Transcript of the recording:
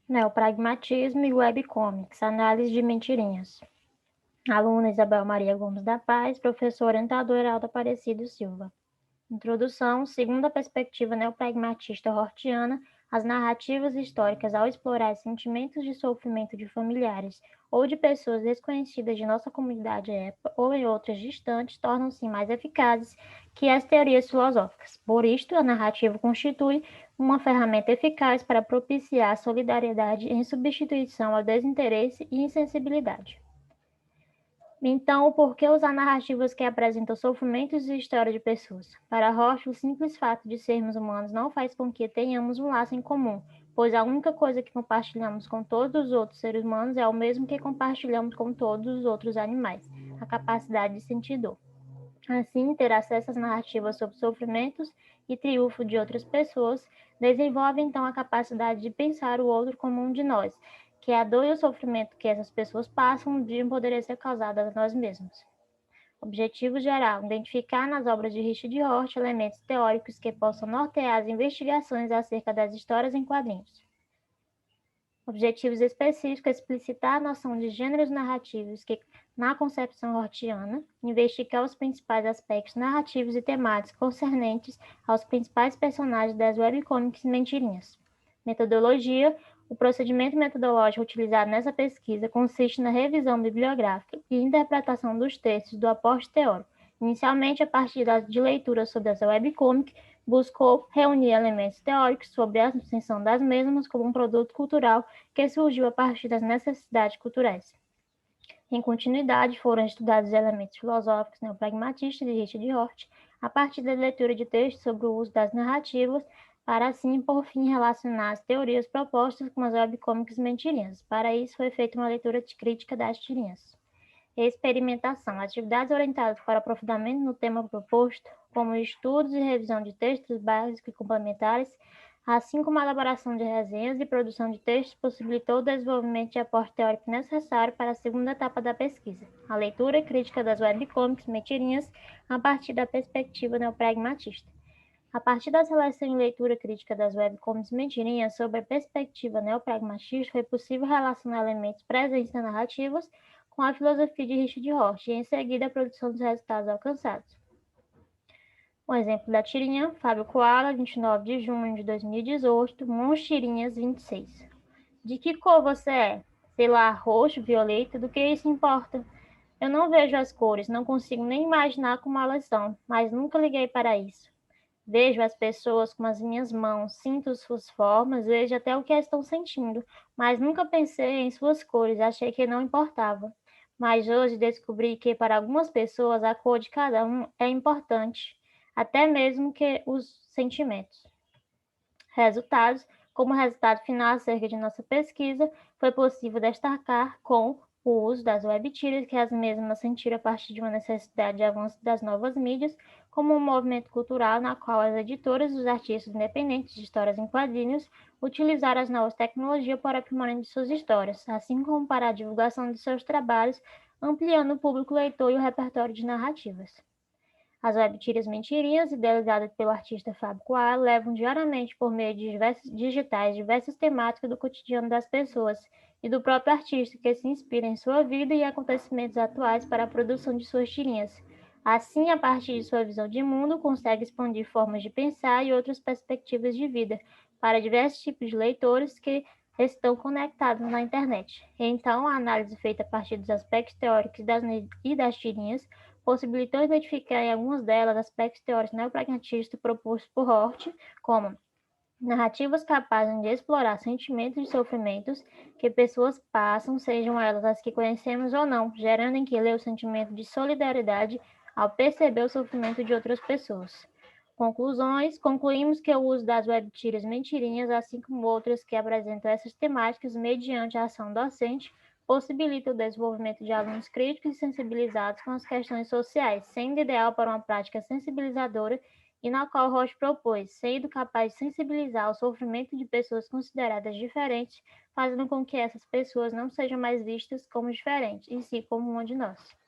Neopragmatismo e webcomics, análise de mentirinhas. Aluna Isabel Maria Gomes da Paz, professor orientador Heraldo Aparecido Silva. Introdução: segundo a perspectiva neopragmatista hortiana, as narrativas históricas, ao explorar sentimentos de sofrimento de familiares ou de pessoas desconhecidas de nossa comunidade época ou em outras distantes, tornam-se mais eficazes que as teorias filosóficas. Por isto, a narrativa constitui uma ferramenta eficaz para propiciar a solidariedade em substituição ao desinteresse e insensibilidade. Então, por que usar narrativas que apresentam sofrimentos e história de pessoas? Para Rocha, o simples fato de sermos humanos não faz com que tenhamos um laço em comum, pois a única coisa que compartilhamos com todos os outros seres humanos é o mesmo que compartilhamos com todos os outros animais, a capacidade de sentir dor. Assim, ter acesso às narrativas sobre sofrimentos e triunfo de outras pessoas desenvolve então a capacidade de pensar o outro como um de nós, que a dor e o sofrimento que essas pessoas passam deviam poder ser causados a nós mesmos. Objetivo geral: identificar nas obras de Richard Rorty elementos teóricos que possam nortear as investigações acerca das histórias em quadrinhos. Objetivos específicos: explicitar a noção de gêneros narrativos que, na concepção rortiana, investigar os principais aspectos narrativos e temáticos concernentes aos principais personagens das webcomics mentirinhas. Metodologia: o procedimento metodológico utilizado nessa pesquisa consiste na revisão bibliográfica e interpretação dos textos do aporte teórico, inicialmente a partir de leituras sobre essa webcomic, buscou reunir elementos teóricos sobre a ascensão das mesmas como um produto cultural que surgiu a partir das necessidades culturais. Em continuidade, foram estudados elementos filosóficos neopragmatistas de Richard Rorty, a partir da leitura de textos sobre o uso das narrativas, para assim, por fim, relacionar as teorias propostas com as webcomics mentirinhas. Para isso, foi feita uma leitura crítica das tirinhas. Experimentação: atividades orientadas para aprofundamento no tema proposto, como estudos e revisão de textos básicos e complementares, assim como a elaboração de resenhas e produção de textos, possibilitou o desenvolvimento de aporte teórico necessário para a segunda etapa da pesquisa, a leitura crítica das webcomics mentirinhas a partir da perspectiva neopragmatista. A partir da seleção e leitura crítica das webcomics mentirinhas sob a perspectiva neopragmatista, foi possível relacionar elementos presentes nas narrativas com a filosofia de Richard Rorty e, em seguida, a produção dos resultados alcançados. Um exemplo da tirinha: Fábio Koala, 29 de junho de 2018, Mãos Tirinhas 26. De que cor você é? Sei lá, roxo, violeta, do que isso importa? Eu não vejo as cores, não consigo nem imaginar como elas são, mas nunca liguei para isso. Vejo as pessoas com as minhas mãos, sinto suas formas, vejo até o que estão sentindo, mas nunca pensei em suas cores, achei que não importava. Mas hoje descobri que para algumas pessoas a cor de cada um é importante, até mesmo que os sentimentos. Resultados: como resultado final acerca de nossa pesquisa, foi possível destacar com o uso das web-tiras, que as mesmas sentiram a partir de uma necessidade de avanço das novas mídias, como um movimento cultural na qual as editoras e os artistas independentes de histórias em quadrinhos utilizaram as novas tecnologias para aprimorar suas histórias, assim como para a divulgação de seus trabalhos, ampliando o público leitor e o repertório de narrativas. As webtiras mentirinhas, idealizadas pelo artista Fábio Koala, levam diariamente por meio de diversas temáticas do cotidiano das pessoas e do próprio artista, que se inspira em sua vida e acontecimentos atuais para a produção de suas tirinhas. Assim, a partir de sua visão de mundo, consegue expandir formas de pensar e outras perspectivas de vida para diversos tipos de leitores que estão conectados na internet. Então, a análise feita a partir dos aspectos teóricos e das tirinhas possibilitou identificar em algumas delas aspectos teóricos neopragmatistas propostos por Rorty, como narrativas capazes de explorar sentimentos e sofrimentos que pessoas passam, sejam elas as que conhecemos ou não, gerando em que lê o sentimento de solidariedade ao perceber o sofrimento de outras pessoas. Conclusões: concluímos que o uso das webtiras mentirinhas, assim como outras que apresentam essas temáticas mediante a ação docente, possibilita o desenvolvimento de alunos críticos e sensibilizados com as questões sociais, sendo ideal para uma prática sensibilizadora e na qual Roche propôs, sendo capaz de sensibilizar ao sofrimento de pessoas consideradas diferentes, fazendo com que essas pessoas não sejam mais vistas como diferentes, e sim como uma de nós.